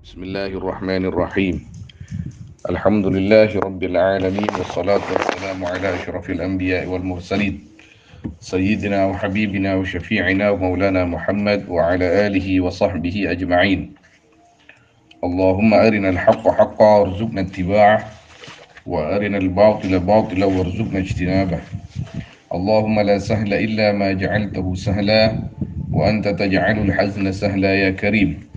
Bismillahirrahmanirrahim. Alhamdulillahi rabbil alamin wassalatu wassalamu ala asyrafil anbiya'i wal mursalin sayyidina wa habibina wa syafi'ina wa maulana Muhammad wa ala alihi wa sahbihi ajma'in. Allahumma arina al-haqqa haqqa warzuqna ittiba'ah wa arina al-batila batila warzuqna ijtinabah. Allahumma la sahla illa ma ja'altahu sahla wa anta taj'alul hazna sahla ya karim.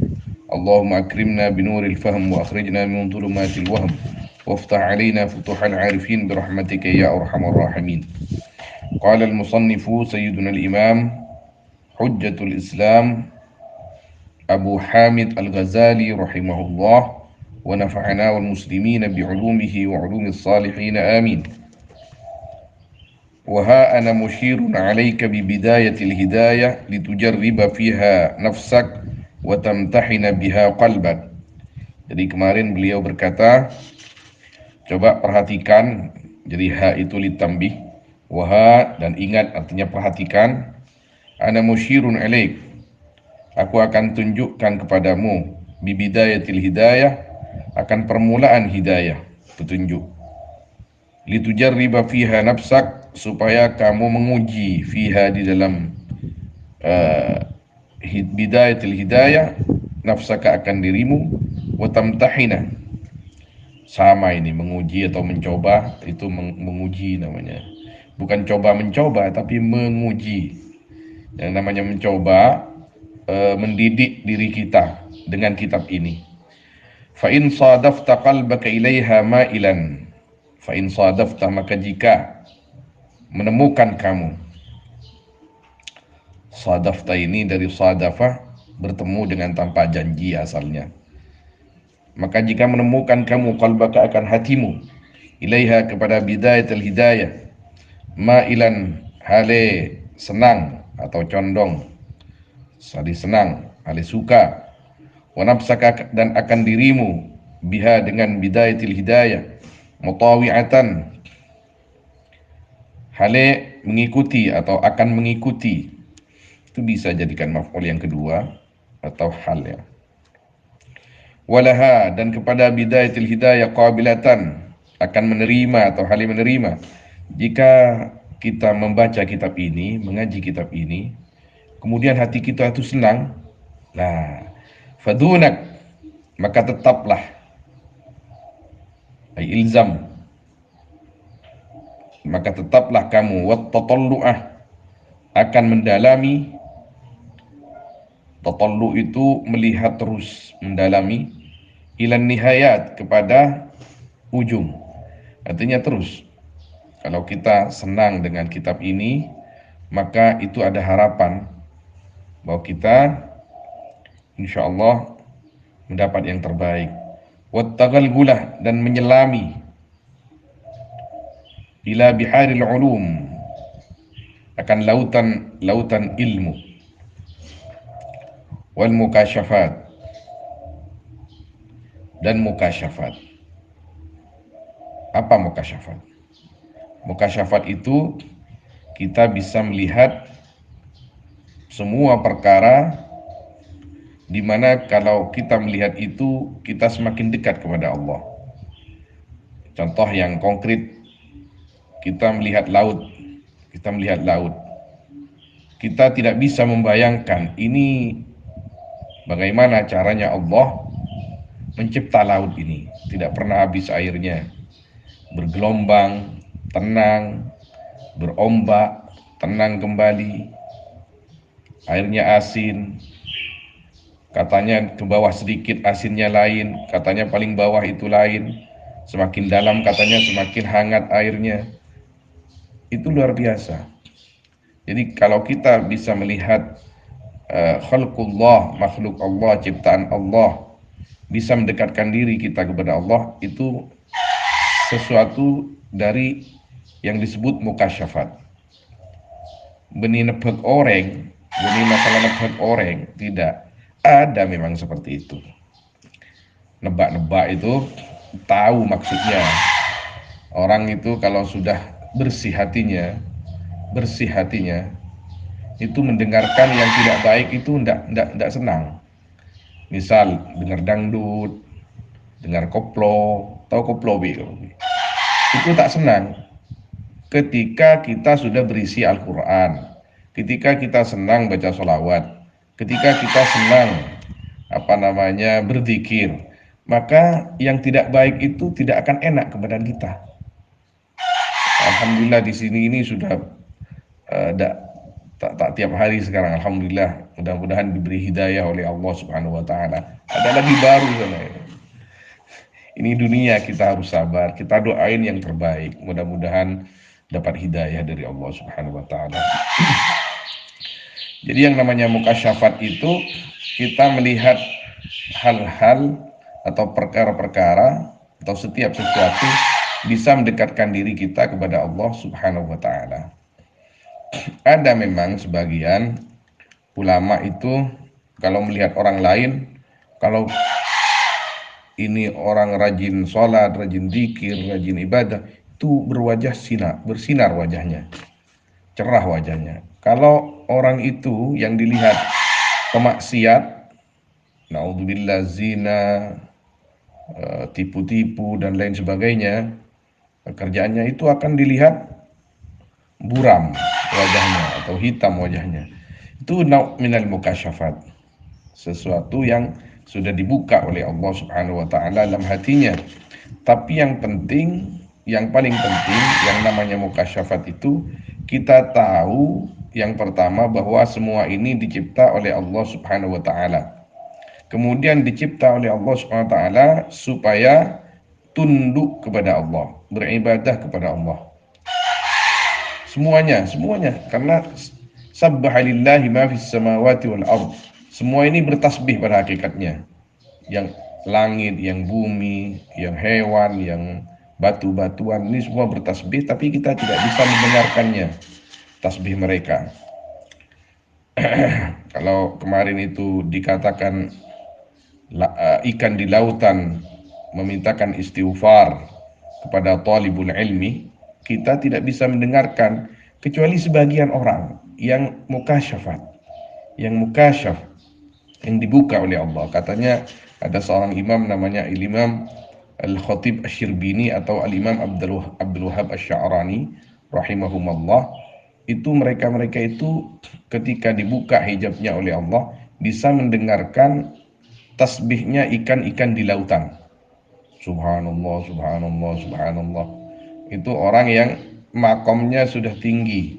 اللهم أكرمنا بنور الفهم وأخرجنا من ظلمات الوهم وافتح علينا فتوح العارفين برحمتك يا أرحم الراحمين. قال المصنف سيدنا الإمام حجة الإسلام أبو حامد الغزالي رحمه الله ونفعنا والمسلمين بعلومه وعلوم الصالحين آمين. وها أنا مشير عليك ببداية الهداية لتجرب فيها نفسك watamtahina biha qalbak. Jadi kemarin beliau berkata, coba perhatikan, jadi ha itu litambih, waha dan ingat artinya perhatikan. Ana musyirun alaik, aku akan tunjukkan kepadamu bibidayatil hidayah, akan permulaan hidayah, petunjuk. Litujarriba fiha nafsak, supaya kamu menguji fiha di dalam bidayatil hidayah, nafsaka akan dirimu, watamtahina, sama ini menguji atau mencoba, itu menguji namanya, bukan coba mencoba tapi menguji. Yang namanya mencoba, mendidik diri kita dengan kitab ini. Fa in sadafta qalbaka ilaiha ma'ilan, fa in sadafta, maka jika menemukan kamu, sadafta ini dari sadafah, bertemu dengan tanpa janji asalnya. Maka jika menemukan kamu qalbaka akan hatimu, ilaiha kepada bidayatul hidayah, ma'ilan hale senang atau condong, sadi senang, hale suka, wa nafsaka dan akan dirimu, biha dengan bidayatul hidayah, mutawi'atan hale mengikuti atau akan mengikuti. Itu bisa jadikan maf'ul yang kedua atau hal ya. Walaha, dan kepada bidayatil hidayah qabilatan, akan menerima atau hal menerima. Jika kita membaca kitab ini, mengaji kitab ini, kemudian hati kita itu senang, nah, fadunak, maka tetaplah, ay ilzam, maka tetaplah kamu, wat tatallu'ah, akan mendalami. Tatallu itu melihat terus, mendalami, ilan nihayat, kepada ujung. Artinya terus. Kalau kita senang dengan kitab ini, maka itu ada harapan bahwa kita insya Allah mendapat yang terbaik. Wattagalgulah, dan menyelami, ila biharil ulum, akan lautan ilmu, wal mukasyafat, dan mukasyafat. Apa mukasyafat? Mukasyafat itu kita bisa melihat semua perkara di mana kalau kita melihat itu kita semakin dekat kepada Allah. Contoh yang konkret, kita melihat laut. Kita tidak bisa membayangkan ini bagaimana caranya Allah mencipta laut ini. Tidak pernah habis airnya, bergelombang, tenang, berombak, tenang kembali, airnya asin, katanya ke bawah sedikit asinnya lain, katanya paling bawah itu lain, semakin dalam katanya semakin hangat airnya. Itu luar biasa. Jadi kalau kita bisa melihat khalqullah, makhluk Allah, ciptaan Allah, bisa mendekatkan diri kita kepada Allah, itu sesuatu dari yang disebut mukasyafat. Benih nebak orang, benih masalah nebak orang, tidak ada, memang seperti itu. Nebak-nebak itu tahu maksudnya. Orang itu kalau sudah bersih hatinya, itu mendengarkan yang tidak baik itu tidak senang. Misal dengar dangdut, dengar koplo, tahu koplo bi? Itu tak senang ketika kita sudah berisi Al-Quran, ketika kita senang baca sholawat, ketika kita senang berzikir, maka yang tidak baik itu tidak akan enak kepada kita. Alhamdulillah di sini ini sudah tak tiap hari sekarang, alhamdulillah, mudah-mudahan diberi hidayah oleh Allah Subhanahu wa taala. Ada lagi baru sana. Ini dunia, kita harus sabar, kita doain yang terbaik, mudah-mudahan dapat hidayah dari Allah Subhanahu wa taala. Jadi yang namanya mukasyafat itu kita melihat hal-hal atau perkara-perkara atau setiap sesuatu bisa mendekatkan diri kita kepada Allah Subhanahu wa taala. Ada memang sebagian ulama itu kalau melihat orang lain, kalau ini orang rajin sholat, rajin zikir, rajin ibadah, itu bersinar wajahnya, cerah wajahnya. Kalau orang itu yang dilihat pemaksiat, naudzubillah, zina, tipu-tipu dan lain sebagainya, kerjaannya itu akan dilihat buram wajahnya atau hitam wajahnya. Itu nau' minal mukasyafat, sesuatu yang sudah dibuka oleh Allah Subhanahu wa taala dalam hatinya. Tapi yang penting, yang paling penting, yang namanya mukasyafat itu kita tahu yang pertama bahwa semua ini dicipta oleh Allah Subhanahu wa taala. Kemudian dicipta oleh Allah Subhanahu wa taala supaya tunduk kepada Allah, beribadah kepada Allah. Semuanya, karena sabbaha lillahi ma fis samawati wal ard. Semua ini bertasbih pada hakikatnya. Yang langit, yang bumi, yang hewan, yang batu-batuan, ini semua bertasbih, tapi kita tidak bisa mendengarkannya, tasbih mereka. Kalau kemarin itu dikatakan ikan di lautan memintakan istighfar kepada talibul ilmi, kita tidak bisa mendengarkan kecuali sebagian orang yang mukasyafat, yang dibuka oleh Allah. Katanya ada seorang imam namanya Imam Al-Khatib Asy-Syirbini atau Al-Imam Abdul Wahhab Asy-Sya'rani rahimahumallah. Itu mereka itu ketika dibuka hijabnya oleh Allah bisa mendengarkan tasbihnya ikan-ikan di lautan. Subhanallah, subhanallah, subhanallah. Itu orang yang makomnya sudah tinggi.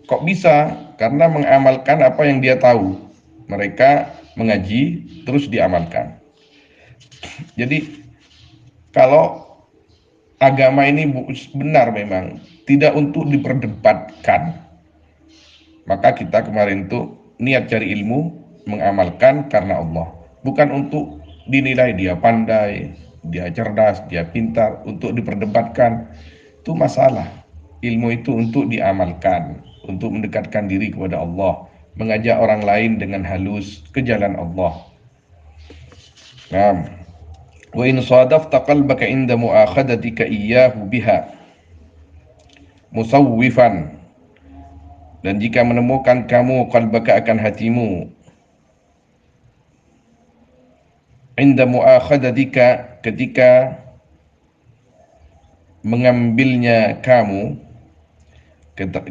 Kok bisa? Karena mengamalkan apa yang dia tahu. Mereka mengaji terus diamalkan. Jadi kalau agama ini benar memang tidak untuk diperdebatkan, maka kita kemarin itu niat cari ilmu, mengamalkan karena Allah, bukan untuk dinilai dia pandai, dia cerdas, dia pintar, untuk diperdebatkan. Itu masalah. Ilmu itu untuk diamalkan, untuk mendekatkan diri kepada Allah, mengajak orang lain dengan halus ke jalan Allah. Nah, wa in sadafta qalbaka inda muakhadatika iyyahu biha musawwifan, dan jika menemukan kamu qalbaka akan hatimu inda muakhadatika, ketika mengambilnya kamu,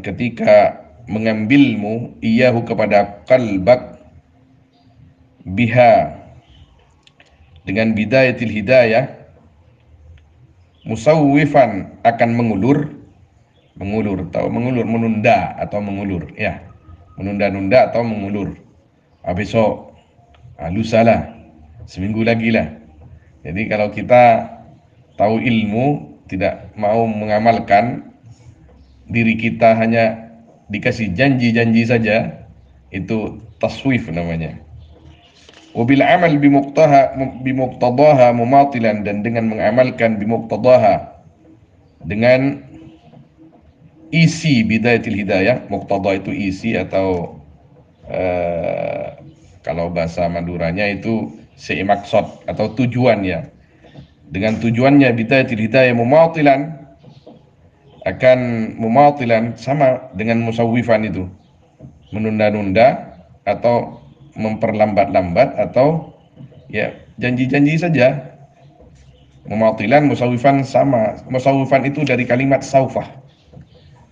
ketika mengambilmu, iyahu kepada qalbak, biha dengan bidayatil hidayah, musawwifan akan mengulur, menunda atau mengulur, ya, menunda-nunda atau mengulur. Besok, lusa lah, seminggu lagi lah. Jadi kalau kita tahu ilmu, tidak mau mengamalkan, diri kita hanya dikasih janji-janji saja, itu taswif namanya. Wabil amal bimuqtadaha mumatilan, dan dengan mengamalkan bimuqtadaha, dengan isi bidayatil hidayah. Muqtada itu isi atau kalau bahasa Maduranya itu maksud atau tujuannya. Dengan tujuannya bidayatil hidayah mumatilan sama dengan musawwifan itu, menunda-nunda atau memperlambat-lambat atau ya janji-janji saja. Mumatilan, musawifan sama. Musawifan itu dari kalimat saufah.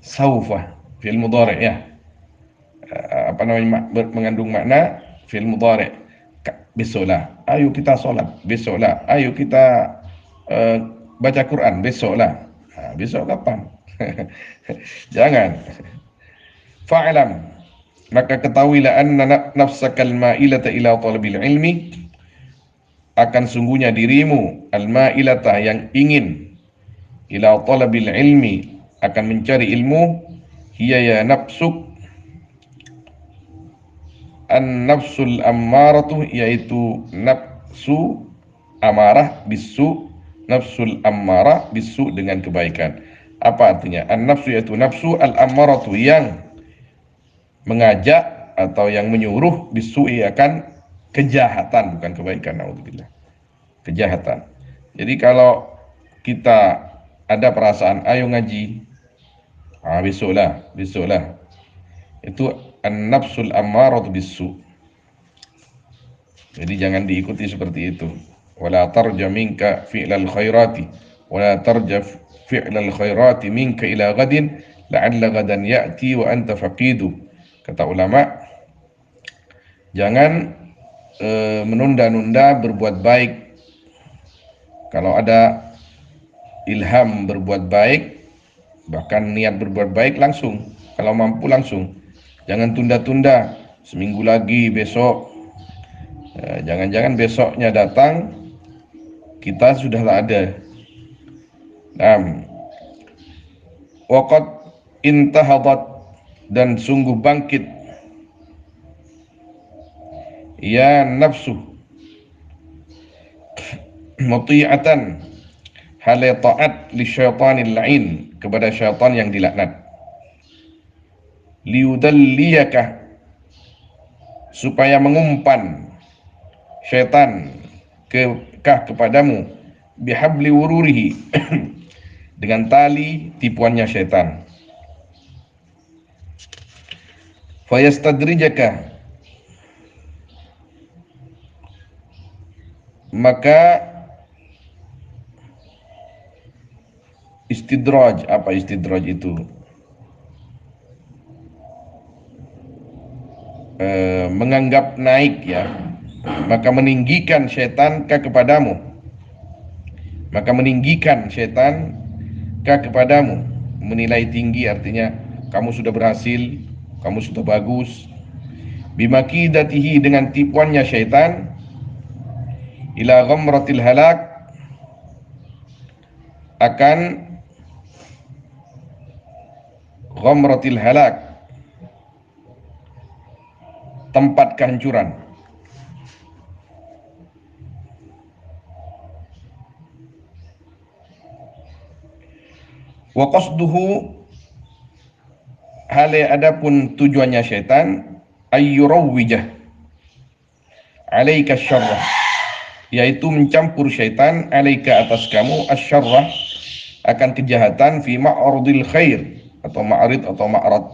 Saufah fi'il mudhari ya. Apa namanya, mengandung makna fi'il mudhari. Besoklah, ayo kita sholat. Besoklah, ayo kita uh, baca Quran. Besoklah. Nah, besok kapan? Jangan. Fa'lam, maka ketahuilah anna nafsakal ma'ilata ila talabil ilmi, akan sungguhnya dirimu al-ma'ilata yang ingin ila talabil ilmi, akan mencari ilmu, hiya ya nafsuk, an-nafsul ammaratu, yaitu nafsu amarah bisu, nafsul ammarah bisu dengan kebaikan. Apa artinya? An-nafsu yaitu nafsu, al-ammaratu yang mengajak atau yang menyuruh, bisu'i akan kejahatan, bukan kebaikan, naudzubillah, kejahatan. Jadi kalau kita ada perasaan ayo ngaji, besoklah, besoklah, itu an-nafsul ammaratu bisu. Jadi jangan diikuti seperti itu. Wala tarja minka fi'lal khairati, wala tarja fi'lal khairati minka ila gadin, la'alla gadan ya'ti wa anta faqidu. Kata ulama, jangan menunda-nunda berbuat baik. Kalau ada ilham berbuat baik, bahkan niat berbuat baik, langsung. Kalau mampu langsung. Jangan tunda-tunda, seminggu lagi, besok. Jangan-jangan besoknya datang, kita sudah tak ada. Waqad intahadat, dan sungguh bangkit, ya nafsu, muti'atan, halai ta'at li syaitanil la'in, kepada syaitan yang dilaknat, liudalliyaka, supaya mengumpan syaitan kepadamu, bihabli wururihi, dengan tali tipuannya syaitan, fayastadrijaka, maka istidraj. Apa istidraj itu? Menganggap naik ya, maka meninggikan syaitan kepadamu, maka meninggikan syaitan kepadamu, menilai tinggi, artinya kamu sudah berhasil, kamu sudah bagus, bimakidatihi, dengan tipuannya syaitan, ila ghamratil halak, akan ghamratil halak, tempat kehancuran. Wa qasduhu, hale adapun tujuannya syaitan, ayyurawwijah alaika syarrah, yaitu mencampur syaitan alaika, atas kamu, asyarrah, akan kejahatan, fi ma'radil khair, atau ma'rid atau ma'rad,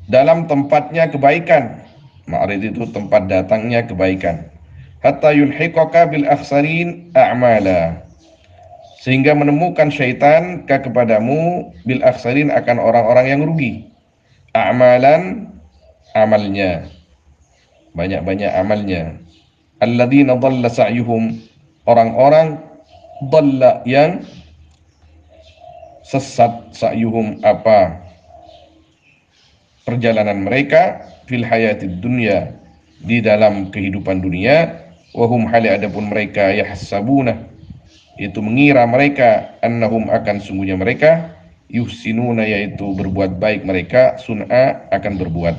dalam tempatnya kebaikan. Ma'rid itu tempat datangnya kebaikan. Hatta yulhiqaka bil akhsarin a'mala, sehingga menemukan syaitan kepadamu, bil akhsarin, akan orang-orang yang rugi, a'malan, amalnya, banyak-banyak amalnya, alladzina dhalla sa'yuhum, orang-orang dhalla yang sesat, sa'yuhum apa perjalanan mereka, fil hayatid dunya, di dalam kehidupan dunia, wahum, hali adapun mereka, yahsabuna, itu mengira mereka, annahum, akan sungguhnya mereka, yuhsinuna, yaitu berbuat baik mereka, sun'a, akan berbuat.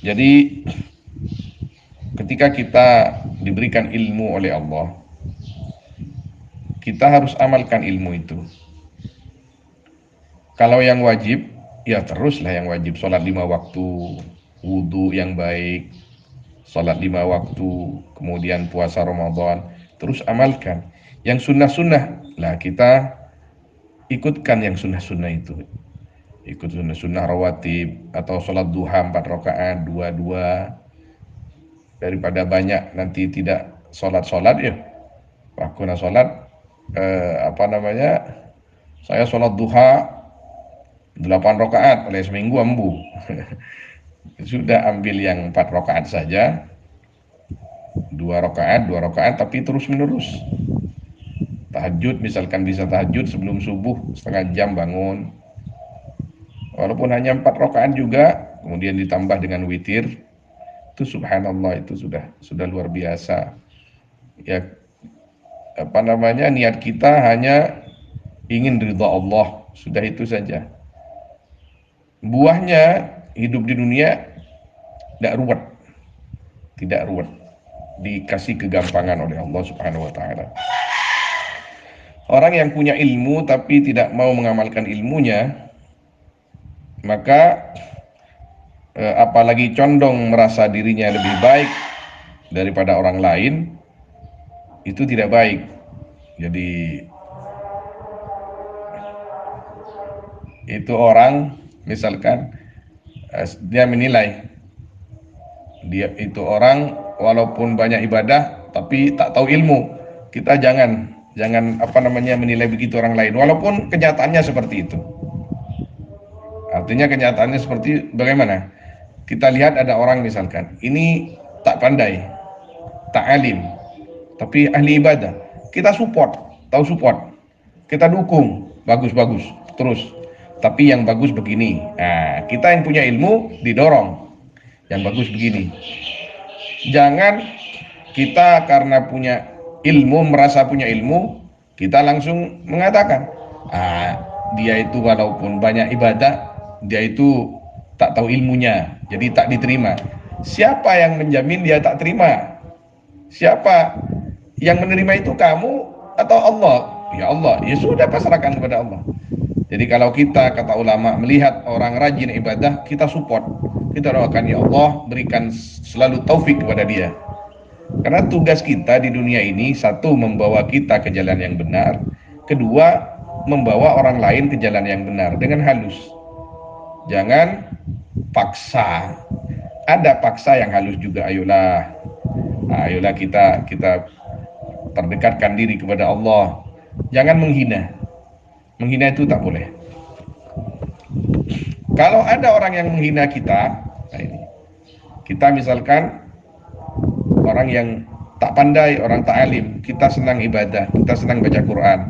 Jadi ketika kita diberikan ilmu oleh Allah, kita harus amalkan ilmu itu. Kalau yang wajib, ya teruslah yang wajib, sholat 5 waktu, wudu yang baik, sholat 5 waktu, kemudian puasa Ramadan, terus amalkan. Yang sunnah-sunnah, lah kita ikutkan yang sunnah-sunnah itu. ikut sunnah rawatib, atau sholat duha 4 rakaat, 2-2, daripada banyak nanti tidak sholat ya. Waktu sholat saya sholat duha 8 rakaat oleh seminggu ambu. Sudah ambil yang 4 rakaat saja, 2 rakaat tapi terus menerus. Tahajud misalkan bisa tahajud sebelum subuh setengah jam bangun, walaupun hanya 4 rakaat juga, kemudian ditambah dengan witir, itu subhanallah, itu sudah luar biasa ya. Niat kita hanya ingin ridha Allah, sudah itu saja. Buahnya hidup di dunia tidak ruwet, dikasih kegampangan oleh Allah Subhanahu wa taala. Orang yang punya ilmu tapi tidak mau mengamalkan ilmunya, maka apalagi condong merasa dirinya lebih baik daripada orang lain, itu tidak baik. Jadi itu orang misalkan dia menilai dia itu orang walaupun banyak ibadah tapi tak tahu ilmu. Kita jangan menilai begitu orang lain walaupun kenyataannya seperti itu. Artinya kenyataannya seperti bagaimana? Kita lihat ada orang misalkan ini tak pandai, tak alim, tapi ahli ibadah. Kita support, kita dukung, bagus terus. Tapi yang bagus begini. Nah, kita yang punya ilmu didorong yang bagus begini. Jangan kita karena punya ilmu, merasa punya ilmu, kita langsung mengatakan dia itu walaupun banyak ibadah, dia itu tak tahu ilmunya, jadi tak diterima. Siapa yang menjamin dia tak terima? Siapa yang menerima itu, kamu atau Allah? Ya Allah, ya sudah, pasrahkan kepada Allah. Jadi kalau kita, kata ulama, melihat orang rajin ibadah, kita support, kita doakan, ya Allah berikan selalu taufik kepada dia. Karena tugas kita di dunia ini, satu, membawa kita ke jalan yang benar, kedua, membawa orang lain ke jalan yang benar dengan halus. Jangan paksa. Ada paksa yang halus juga. Ayolah kita terdekatkan diri kepada Allah. Jangan menghina itu tak boleh. Kalau ada orang yang menghina kita, kita misalkan orang yang tak pandai, orang tak alim, kita senang ibadah, kita senang baca Quran.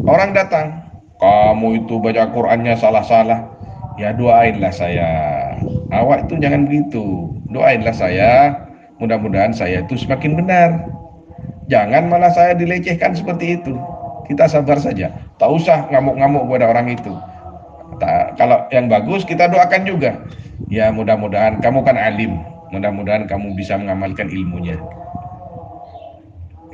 Orang datang, kamu itu baca Qurannya salah-salah. Ya doainlah saya. Awak itu jangan begitu. Doainlah saya, mudah-mudahan saya itu semakin benar. Jangan malah saya dilecehkan seperti itu. Kita sabar saja. Tak usah ngamuk-ngamuk kepada orang itu. Kalau yang bagus kita doakan juga. Ya mudah-mudahan kamu kan alim. Mudah-mudahan kamu bisa mengamalkan ilmunya.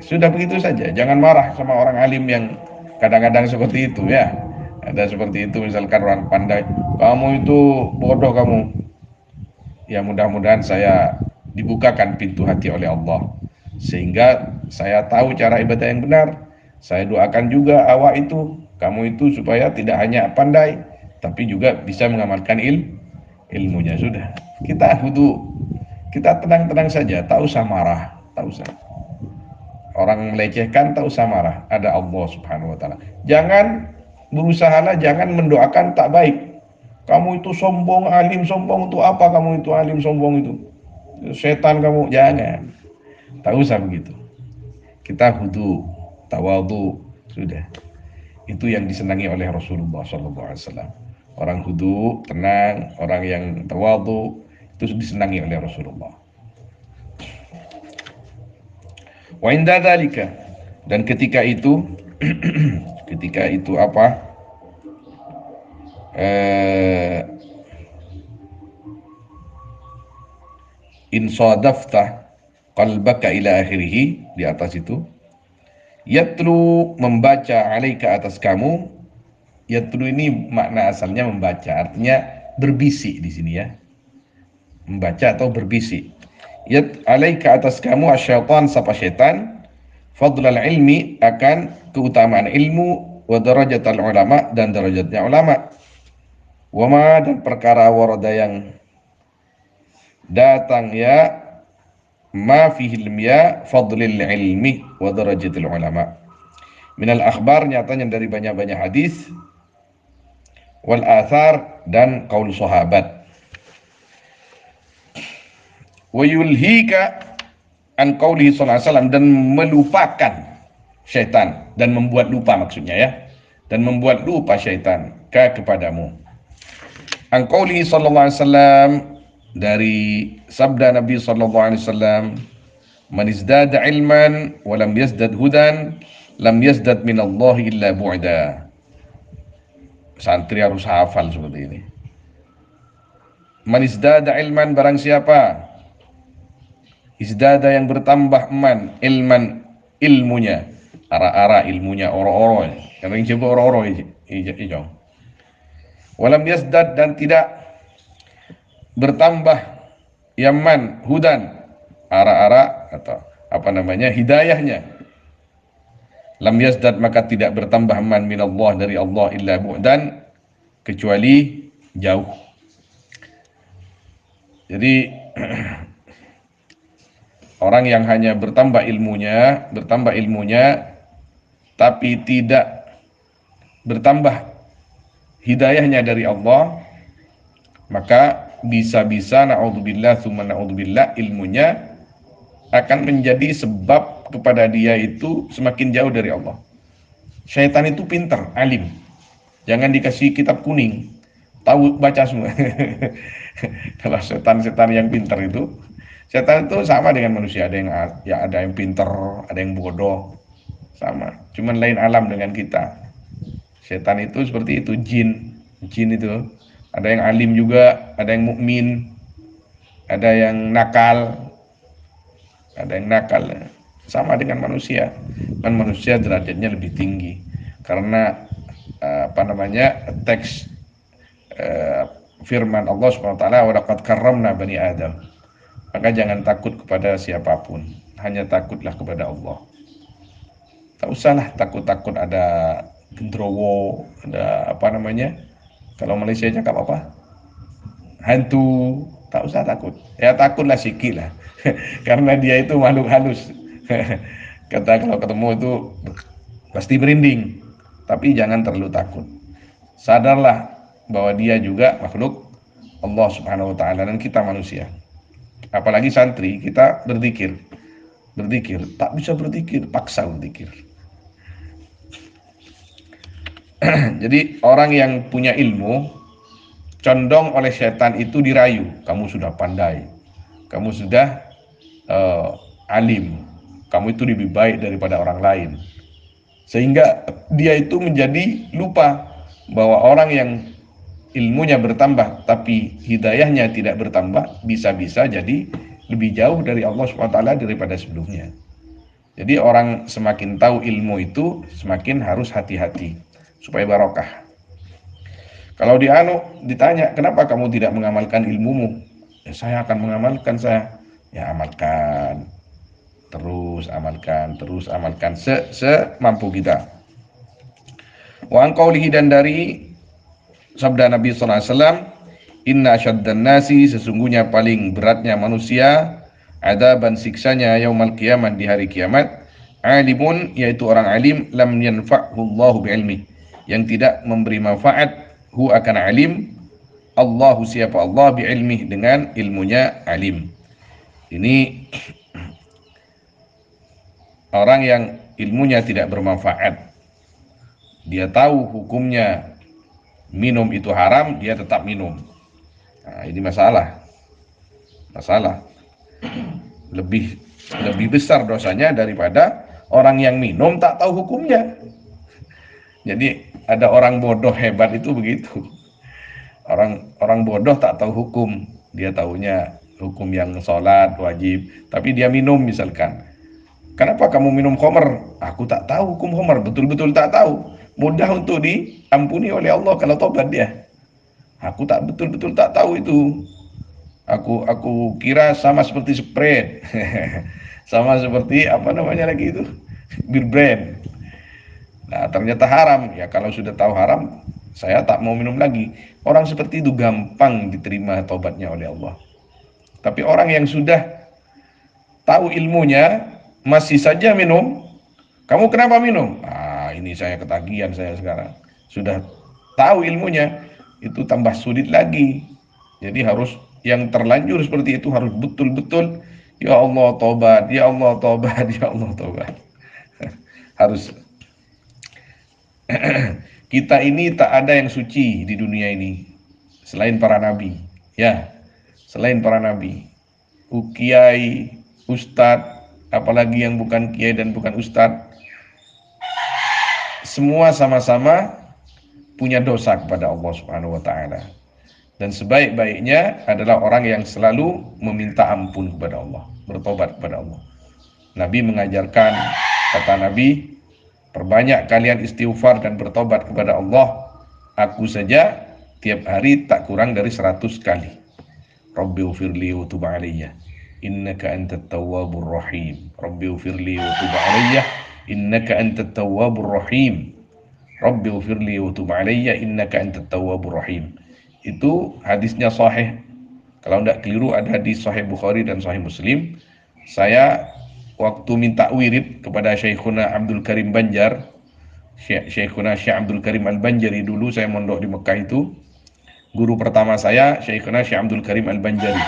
Sudah begitu saja. Jangan marah sama orang alim yang kadang-kadang seperti itu ya. Ada seperti itu, misalkan orang pandai, kamu itu bodoh kamu. Ya mudah-mudahan saya dibukakan pintu hati oleh Allah, sehingga saya tahu cara ibadah yang benar. Saya doakan juga awak itu, kamu itu supaya tidak hanya pandai, tapi juga bisa mengamalkan ilmunya. Sudah, kita hudu, kita tenang-tenang saja, tak usah marah, tak usah. Orang melecehkan tak usah marah, ada Allah Subhanahu wa taala. Jangan berusahalah, jangan mendoakan tak baik. Kamu itu sombong, alim, sombong untuk apa kamu itu alim, sombong itu? Setan kamu, jangan. Tak usah begitu. Kita hudu, tawadhu, sudah. Itu yang disenangi oleh Rasulullah SAW. Orang hudu, tenang, orang yang tawadhu, itu disenangi oleh Rasulullah. Wa inda dzalika, dan ketika itu apa? In sadafta qalbaka ila akhirih, di atas itu. Yatlu, membaca, alaika, atas kamu. Yatlu ini makna asalnya membaca, artinya berbisik di sini ya. Membaca atau berbisik. Alaika, atas kamu, asyaitan, sapa syaitan, fadlal ilmi, akan keutamaan ilmu, wa darajatal ulama, dan derajatnya ulama. Wama dan perkara warada yang datang ya ma fihi ilmiya fadlil ilmi wa darajatil ulama. Minal akhbar nyatanya dari banyak-banyak hadis wal athar dan qaul sahabat. Wa yulhika an qaulihi sallallahu alaihi wasallam dan melupakan syaitan dan membuat lupa maksudnya ya. Dan membuat lupa syaitan kepadamu. An qaulihi sallallahu alaihi wasallam dari sabda Nabi sallallahu alaihi wasallam, man izdada ilman wa lam yazdad hudan lam yazdad minallahi illa bu'da. Santri harus hafal seperti ini. Man izdada ilman, barang siapa izdada yang bertambah ilman ilmunya, ara-ara ilmunya, oro-oro yang disebut oro-oro hijau. Walam yazdad dan tidak bertambah yaman hudan, ara-ara atau apa namanya hidayahnya. Lam yazdad maka tidak bertambah man minallah dari Allah illa bu'dan kecuali jauh. Jadi orang yang hanya bertambah ilmunya tapi tidak bertambah hidayahnya dari Allah, maka bisa-bisa na'udzubillah tsumma na'udzubillah ilmunya akan menjadi sebab kepada dia itu semakin jauh dari Allah. Syaitan itu pintar, alim. Jangan dikasih kitab kuning, tahu baca semua. Kalau setan-setan yang pintar itu, setan itu sama dengan manusia, ada yang pintar, ada yang bodoh, sama. Cuman lain alam dengan kita. Setan itu seperti itu, jin itu ada yang alim juga, ada yang mukmin, ada yang nakal, sama dengan manusia. Kan manusia derajatnya lebih tinggi karena teks firman Allah Subhanahu wa taala, wa laqad karramna bani Adam. Maka jangan takut kepada siapapun, hanya takutlah kepada Allah. Tak usahlah takut-takut ada gendrowo, ada kalau Malaysia cakap apa? Hantu, tak usah takut. Ya takutlah sikit lah. Karena dia itu makhluk halus. Kalau ketemu itu pasti merinding. Tapi jangan terlalu takut. Sadarlah bahwa dia juga makhluk Allah Subhanahu wa taala dan kita manusia. Apalagi santri, kita berzikir. Tak bisa berzikir, paksa berzikir. Jadi orang yang punya ilmu condong oleh setan itu dirayu, kamu sudah pandai, kamu sudah alim, kamu itu lebih baik daripada orang lain, sehingga dia itu menjadi lupa bahwa orang yang ilmunya bertambah tapi hidayahnya tidak bertambah bisa-bisa jadi lebih jauh dari Allah SWT daripada sebelumnya. Jadi orang semakin tahu ilmu itu semakin harus hati-hati supaya barokah. Kalau ditanya, kenapa kamu tidak mengamalkan ilmumu? Ya, saya akan mengamalkan saya. Ya amalkan, terus amalkan, semampu kita. Wa an qaulihi, dan dari sabda Nabi sallallahu alaihi wasallam, inna asyaddan nasi, sesungguhnya paling beratnya manusia, adaban siksanya yaumal qiyamah di hari kiamat, alimun, yaitu orang alim, lam yanfa'hu Allahu bi'ilmi, yang tidak memberi manfaat hu akan alim, Allahu siapa Allah bi'ilmi dengan ilmunya alim. Ini orang yang ilmunya tidak bermanfaat, dia tahu hukumnya minum itu haram, dia tetap minum. Nah, ini masalah lebih besar dosanya daripada orang yang minum tak tahu hukumnya. Jadi ada orang bodoh hebat itu begitu. Orang bodoh tak tahu hukum, dia tahunya hukum yang sholat wajib, tapi dia minum misalkan. Kenapa kamu minum khamr? Aku tak tahu hukum khamr, betul-betul tak tahu. Mudah untuk diampuni oleh Allah kalau tobat dia. Aku betul-betul tak tahu itu. Aku kira sama seperti Sprite. Sama seperti lagi itu? Bir brand. Nah, ternyata haram. Ya kalau sudah tahu haram, Saya tak mau minum lagi. Orang seperti itu gampang diterima taubatnya oleh Allah. Tapi orang yang sudah tahu ilmunya masih saja minum, kamu kenapa minum? Ah, ini saya ketagihan saya sekarang. Sudah tahu ilmunya, itu tambah sulit lagi. Jadi harus yang terlanjur seperti itu harus betul-betul, ya Allah tobat, ya Allah tobat, ya Allah tobat. Harus. Kita ini tak ada yang suci di dunia ini selain para nabi. Ya, selain para nabi. Kiai, ustadz, apalagi yang bukan kiai dan bukan ustadz, semua sama-sama punya dosa kepada Allah Subhanahu wa taala. Dan sebaik-baiknya adalah orang yang selalu meminta ampun kepada Allah, bertobat kepada Allah. Nabi mengajarkan, kata Nabi, perbanyak kalian istighfar dan bertobat kepada Allah. Aku saja tiap hari tak kurang dari 100 kali. Rabbighfirli wa tub alayya innaka antat tawwabur rahim. Rabbighfirli wa tub alayya innaka antat tawwabur rahim. Rabbighfirli wa tub alayya innaka antat tawwabur rahim. Itu hadisnya sahih. Kalau tidak keliru ada di Sahih Bukhari dan Sahih Muslim. Saya waktu minta wirid kepada Syekhuna Abdul Karim Banjar, Syekhuna Syekh Abdul Karim Al-Banjari, dulu saya mondok di Mekah itu, guru pertama saya Syekhuna Syekh Abdul Karim Al-Banjari.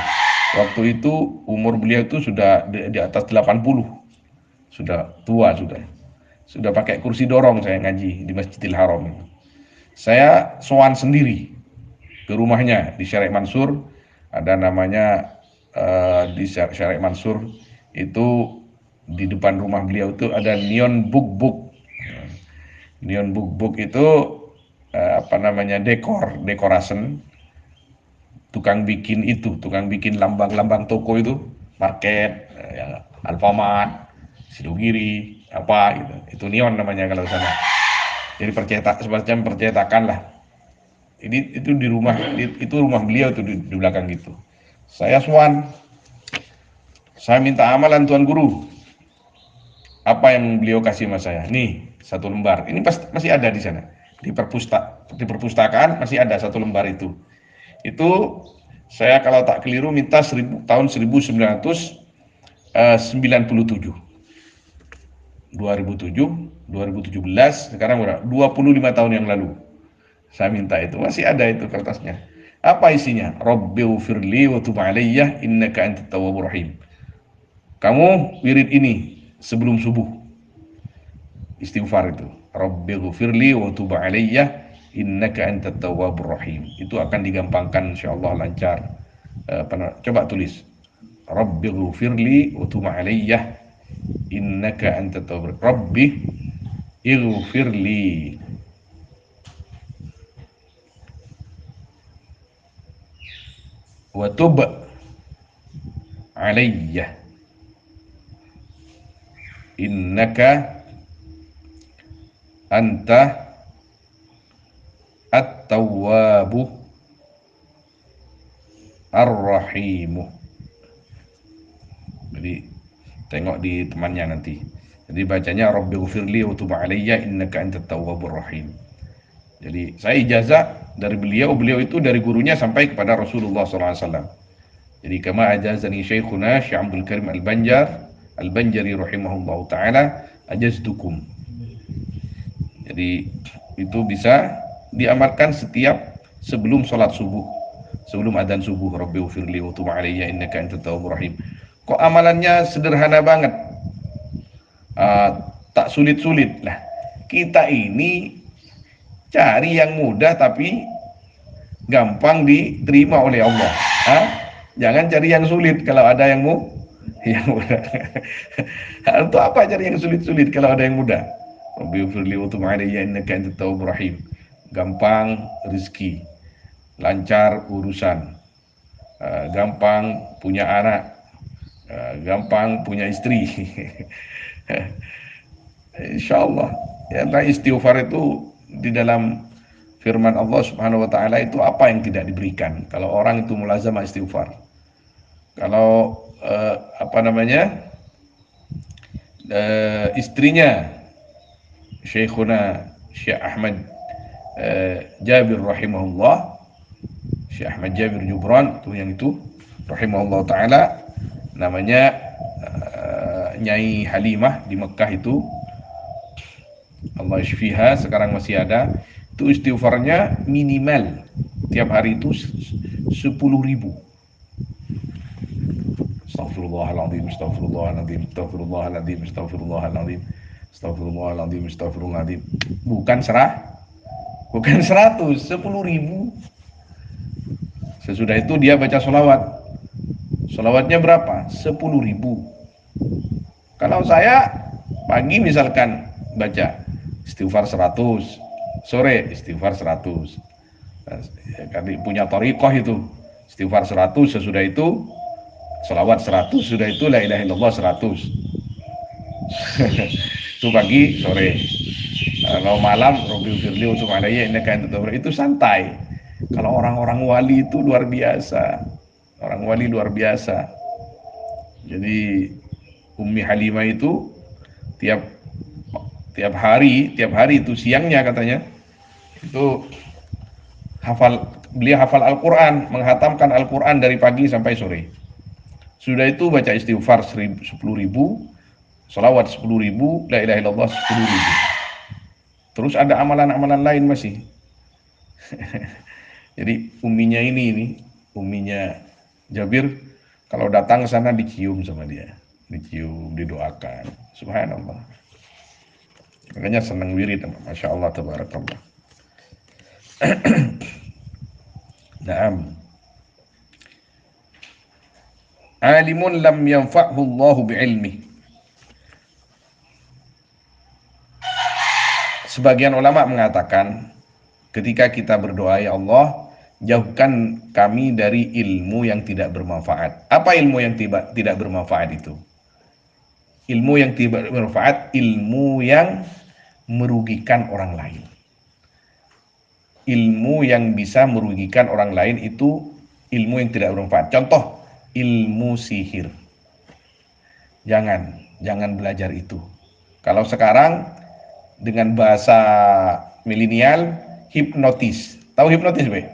Waktu itu umur beliau itu sudah di atas 80, sudah tua sudah. Sudah pakai kursi dorong saya ngaji di Masjidil Haram. Saya sowan sendiri ke rumahnya di Syarif Mansur, ada namanya di Syarif Mansur itu, di depan rumah beliau itu ada neon book. Neon book itu apa namanya, dekorasi, tukang bikin lambang-lambang toko itu, market, ya, Alfamart, Sidogiri, apa gitu. Itu neon namanya kalau sana. Jadi semacam percetakan lah. Ini itu di rumah, itu rumah beliau itu di belakang gitu. Saya minta amalan Tuan Guru. Apa yang beliau kasih sama saya? Nih, 1 lembar. Ini masih ada di sana. Di perpustakaan masih ada 1 lembar itu. Itu saya kalau tak keliru minta tahun 1997. 2017, sekarang udah 25 tahun yang lalu. Saya minta itu, masih ada itu kertasnya. Apa isinya? Rabbighfirli wa tub alayya innaka antat tawwabur rahim. Kamu wirid ini sebelum subuh, istighfar itu, Rabbighfirli wa tub alayya innaka antat tawwabur rahim. Itu akan digampangkan insyaallah, lancar. Coba tulis Rabbighfirli wa tub alayya innaka antat tawwabur Rabbi ighfirli wa tub alayya innaka anta at-tawwabu ar-rahimu. Jadi tengok di temannya nanti. Jadi bacanya Rabbighfirli wa tub alayya innaka antat tawwabur rahim. Jadi saya ijazah dari beliau itu dari gurunya sampai kepada Rasulullah SAW. Jadi kama ajazani Syekhuna Syekh Abdul Karim Al-Banjari rahimahullah ta'ala ajaztukum. Jadi itu bisa diamalkan setiap sebelum sholat subuh, sebelum adzan subuh, Rabbighfirli wa tub alayya innaka antat tawwabur rahim. Kok amalannya sederhana banget, tak sulit-sulit lah. Kita ini cari yang mudah tapi gampang diterima oleh Allah. Jangan cari yang sulit kalau ada yang mudah. Untuk apa cari yang sulit-sulit kalau ada yang mudah? Rabbighfirli wa tub alayya innaka antat tawwabur rahim. Gampang rezeki, lancar urusan, gampang punya anak, gampang punya istri. Insyaallah. Ya, istighfar itu di dalam firman Allah Subhanahu wa taala itu apa yang tidak diberikan kalau orang itu mulazamah istighfar. Kalau istrinya Syekhuna Syekh Ahmad Jabir rahimahullah, Syekh Ahmad Jabir Jubran itu yang itu rahimahullah taala, namanya Nyai Halimah di Mekah itu, Allah yashfiha, sekarang masih ada. Itu istighfarnya minimal tiap hari itu 10.000. Astagfirullahaladzim, astagfirullahaladzim, astagfirullahaladzim, astagfirullahaladzim, astagfirullahaladzim, astagfirullahaladzim. Bukan 100, 10.000. Sesudah itu dia baca sholawat. Sholawatnya berapa? 10.000. Kalau saya pagi misalkan baca istighfar 100, sore istighfar 100. Kami punya thariqah itu, istighfar 100, sesudah itu sholawat 100, sudah itu la ilaha illallah 100. Itu pagi, sore. Kalau malam Rabbi firli wa tub alayya innaka antat tawwab, itu santai. Kalau orang-orang wali itu luar biasa. Orang wali luar biasa. Jadi Ummi Halimah itu tiap hari itu siangnya katanya itu beliau hafal Al-Quran, menghatamkan Al-Quran dari pagi sampai sore. Sudah itu baca istighfar 10.000, sholawat 10.000, la ilaha illallah 10.000. Terus ada amalan-amalan lain masih. Jadi umminya Jabir, kalau datang ke sana dicium sama dia, dicium, didoakan. Subhanallah. Makanya senang wirid, masya Allah, tabarakallah. Naam. Alimun lam yanfa'hu Allahu bi'ilmi. Sebagian ulama mengatakan ketika kita berdoa, ya Allah, jauhkan kami dari ilmu yang tidak bermanfaat. Apa ilmu yang tidak bermanfaat itu? Ilmu yang tidak bermanfaat, ilmu yang merugikan orang lain. Ilmu yang bisa merugikan orang lain itu ilmu yang tidak bermanfaat. Contoh, ilmu sihir. Jangan belajar itu. Kalau sekarang dengan bahasa milenial, hipnotis. Tahu hipnotis, Be?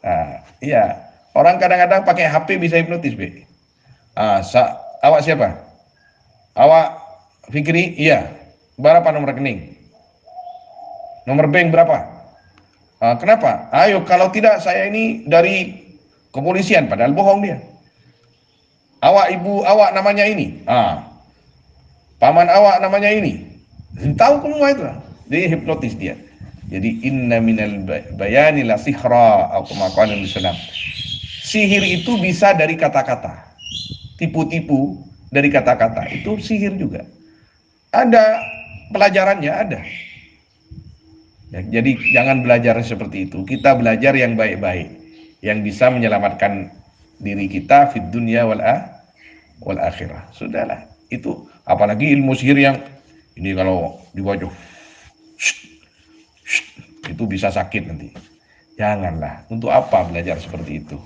Nah, iya. Orang kadang-kadang pakai HP bisa hipnotis, Be. Awak siapa? Awak Fikri? Iya. Berapa nomor rekening? Nomor bank berapa? Kenapa? Ayo, kalau tidak saya ini dari kepolisian, padahal bohong dia. Ibu awak namanya ini. Paman awak namanya ini. Tahu semua itu. Dia hipnotis dia. Jadi inna minal bayani la sihra atau maqala Islam. Sihir itu bisa dari kata-kata. Tipu-tipu dari kata-kata itu sihir juga. Ada pelajarannya, ada. Ya, jadi jangan belajar seperti itu. Kita belajar yang baik-baik, yang bisa menyelamatkan diri kita fid dunya wal akhirah. Sudahlah. Itu apalagi ilmu sihir yang ini kalau dibaca itu bisa sakit nanti. Janganlah. Untuk apa belajar seperti itu?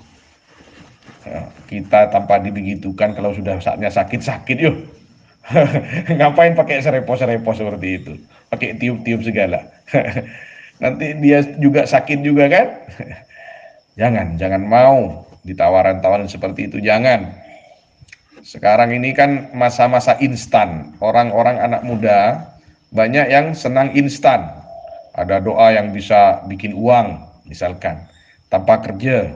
Kita tanpa dibegitukan, kalau sudah saatnya sakit yuk. Ngapain pakai serepo seperti itu? Pakai tiup-tiup segala. Nanti dia juga sakit juga kan? Jangan mau ditawaran-tawaran seperti itu, jangan. Sekarang ini kan masa-masa instan. Orang-orang anak muda banyak yang senang instan. Ada doa yang bisa bikin uang, misalkan tanpa kerja.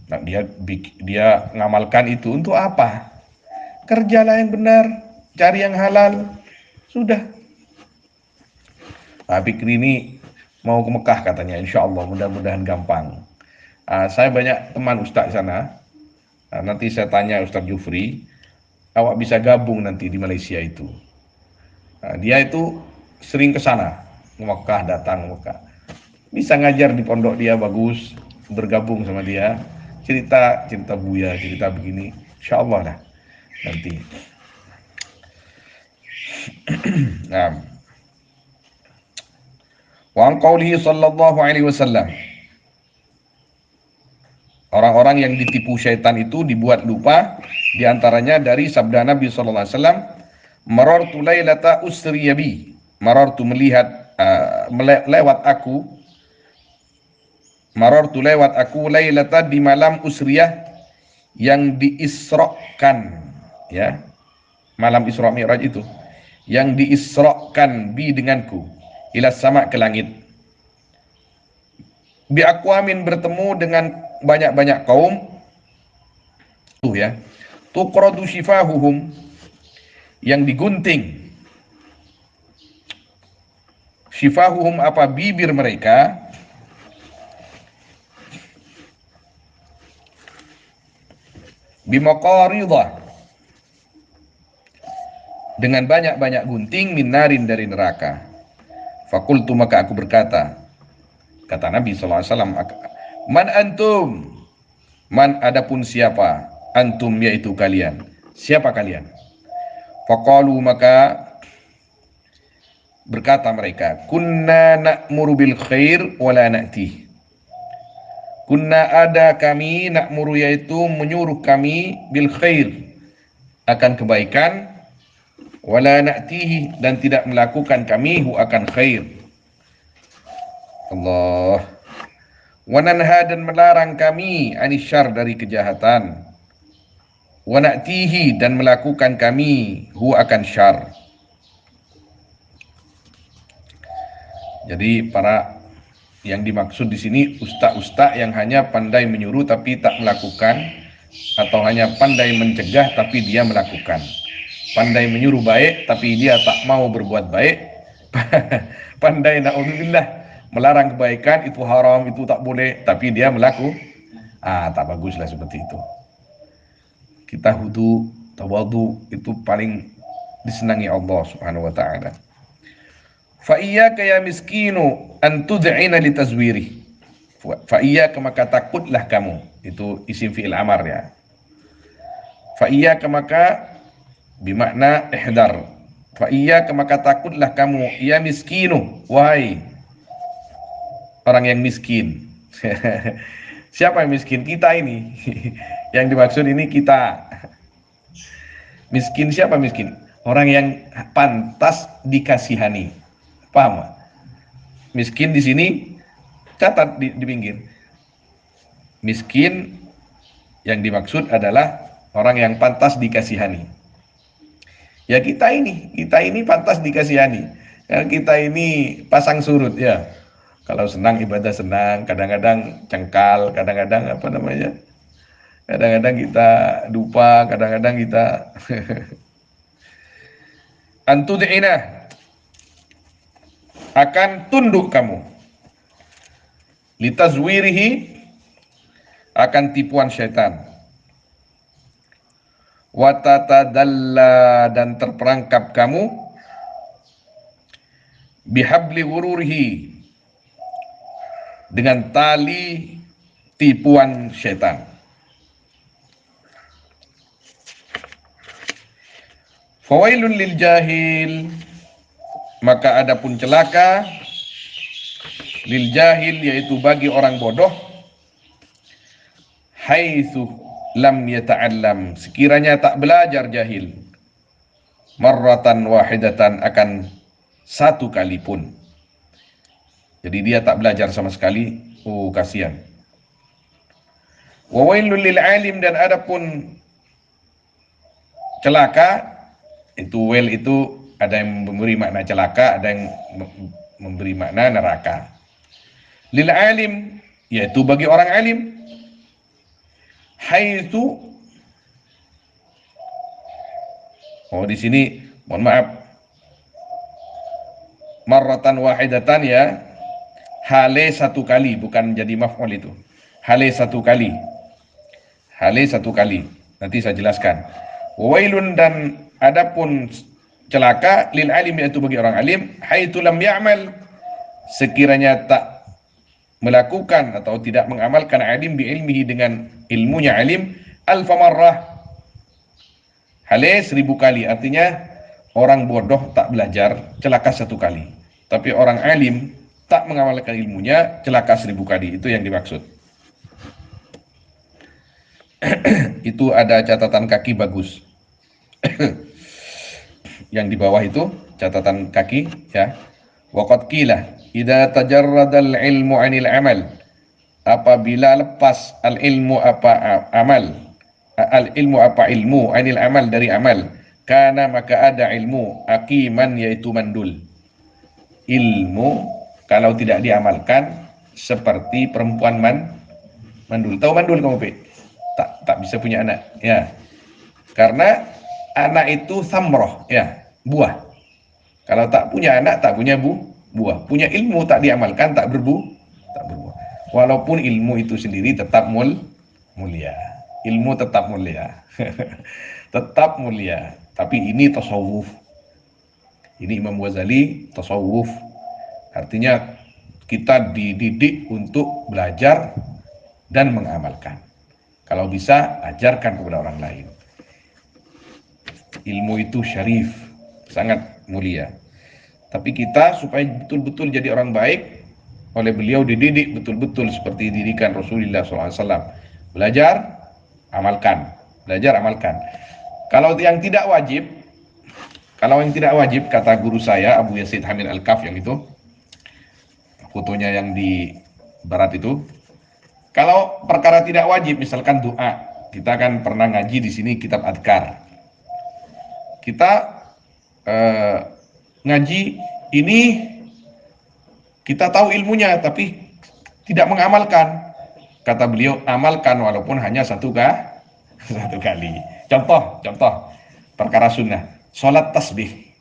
Nah, dia ngamalkan itu untuk apa? Kerjalah yang benar, cari yang halal, sudah. Pak Fikri ini mau ke Mekah katanya, insya Allah, mudah-mudahan gampang. Saya banyak teman Ustaz di sana. Nanti saya tanya Ustaz Jufri, awak bisa gabung nanti di Malaysia itu. Dia itu sering ke sana, ke Mekah, datang ke Mekah. Bisa ngajar di pondok dia bagus, bergabung sama dia, cerita Buya, cerita begini, insya Allah lah nanti. Nah, wa an qaulihi sallallahu alaihi wasallam, orang-orang yang ditipu syaitan itu dibuat lupa, diantaranya dari sabda Nabi sallallahu alaihi wasallam, marartu lailata usriya bi, marartu melihat lewat aku, marartu lewat aku lailata di malam usriyah yang diisrokan, ya, malam Isra Mi'raj itu yang diisrokan bi denganku ila sama ke langit, bi aqwamin bertemu dengan banyak-banyak kaum tuh ya, tuqradu shifahuhum yang digunting, shifahuhum apa bibir mereka, bimaqaridah dengan banyak-banyak gunting, minarin dari neraka. Fakultu maka aku berkata, kata Nabi SAW, man antum, man adapun siapa, antum yaitu kalian, siapa kalian? Faqalu maka berkata mereka, kunna na'muru bil khair wala na'tih. Kunna ada kami, na'muru yaitu menyuruh kami, bil khair akan kebaikan, wala na'tihi dan tidak melakukan kami hu akan khair. Allah. Wa nanha dan melarang kami anisyar dari kejahatan. Wa na'tihi dan melakukan kami hu akan syar. Jadi para yang dimaksud di sini ustaz-ustaz yang hanya pandai menyuruh tapi tak melakukan, atau hanya pandai mencegah tapi dia melakukan. Pandai menyuruh baik tapi dia tak mau berbuat baik. Pandai na'udzubillah melarang kebaikan, itu haram, itu tak boleh, tapi dia melakukan. Tak baguslah seperti itu. Kita hudu, tawadu itu paling disenangi Allah Subhanahu wa taala. Fa iyyaka ya miskinu an tud'ina li tazwiri. Fa iyyaka maka takutlah kamu, itu isim fi'il amar ya. Fa iyyaka maka bimakna ihdar. Fa iyyaka maka takutlah kamu ya miskinu, wahai orang yang miskin. Siapa yang miskin? Kita ini. Yang dimaksud ini kita. Miskin siapa miskin? Orang yang pantas dikasihani. Paham? Miskin di sini catat di pinggir. Miskin yang dimaksud adalah orang yang pantas dikasihani. Ya kita ini pantas dikasihani. Ya, kita ini pasang surut ya. Kalau senang ibadah senang, kadang-kadang cengkal, kadang-kadang apa namanya? Kadang-kadang kita dupa, kadang-kadang kita antud'ina akan tunduk kamu, litazwirihi akan tipuan syaitan, watatadalla dan terperangkap kamu, bihabli ghururihi dengan tali tipuan syaitan. Fawailun lil jahil, maka adapun celaka, lil jahil yaitu bagi orang bodoh, haitsu lam yata'allam sekiranya tak belajar jahil, marratan wahidatan akan satu kali pun. Jadi dia tak belajar sama sekali, kasihan. Wa wailul lil alim dan adapun celaka, itu wail itu ada yang memberi makna celaka, ada yang memberi makna neraka. Lil alim yaitu bagi orang alim, haitsu di sini mohon maaf, marratan wahidatan ya, hale satu kali, bukan jadi maf'ul itu. Hale satu kali. Hale satu kali. Nanti saya jelaskan. Wailun dan adapun celaka lil alim yaitu bagi orang alim, haitsu lam ya'mal sekiranya tak melakukan atau tidak mengamalkan alim bi ilmihi dengan ilmunya alim, alfa marrah, hale 1000 kali. Artinya orang bodoh tak belajar celaka satu kali, tapi orang alim tak mengamalkan ilmunya celaka 1000 kali. Itu yang dimaksud. Itu ada catatan kaki bagus. Yang di bawah itu catatan kaki ya. Waqad qila idza tajarrada al-ilmu 'anil amal, apabila lepas al-ilmu apa amal, al-ilmu apa ilmu, 'anil amal dari amal, kana maka ada ilmu aqiman yaitu mandul. Ilmu kalau tidak diamalkan seperti perempuan mandul. Tahu mandul kamu, Pe? Tak bisa punya anak, ya. Karena anak itu samroh, ya, buah. Kalau tak punya anak, tak punya buah. Punya ilmu tak diamalkan, tak berbuah. Walaupun ilmu itu sendiri tetap mulia. Ilmu tetap mulia. Tetap mulia. Tapi ini tasawuf. Ini Imam Ghazali tasawuf. Artinya kita dididik untuk belajar dan mengamalkan. Kalau bisa, ajarkan kepada orang lain. Ilmu itu syarif, sangat mulia. Tapi kita supaya betul-betul jadi orang baik, oleh beliau dididik betul-betul seperti didikan Rasulullah SAW. Belajar, amalkan. Belajar, amalkan. Kalau yang tidak wajib, kata guru saya Abu Yazid Hamid Al-Kaf yang itu, fotonya yang di barat itu, kalau perkara tidak wajib, misalkan doa, kita kan pernah ngaji di sini kitab Adkar. Kita ngaji ini, kita tahu ilmunya, tapi tidak mengamalkan. Kata beliau, amalkan walaupun hanya satu kali. Contoh, perkara sunnah, sholat tasbih.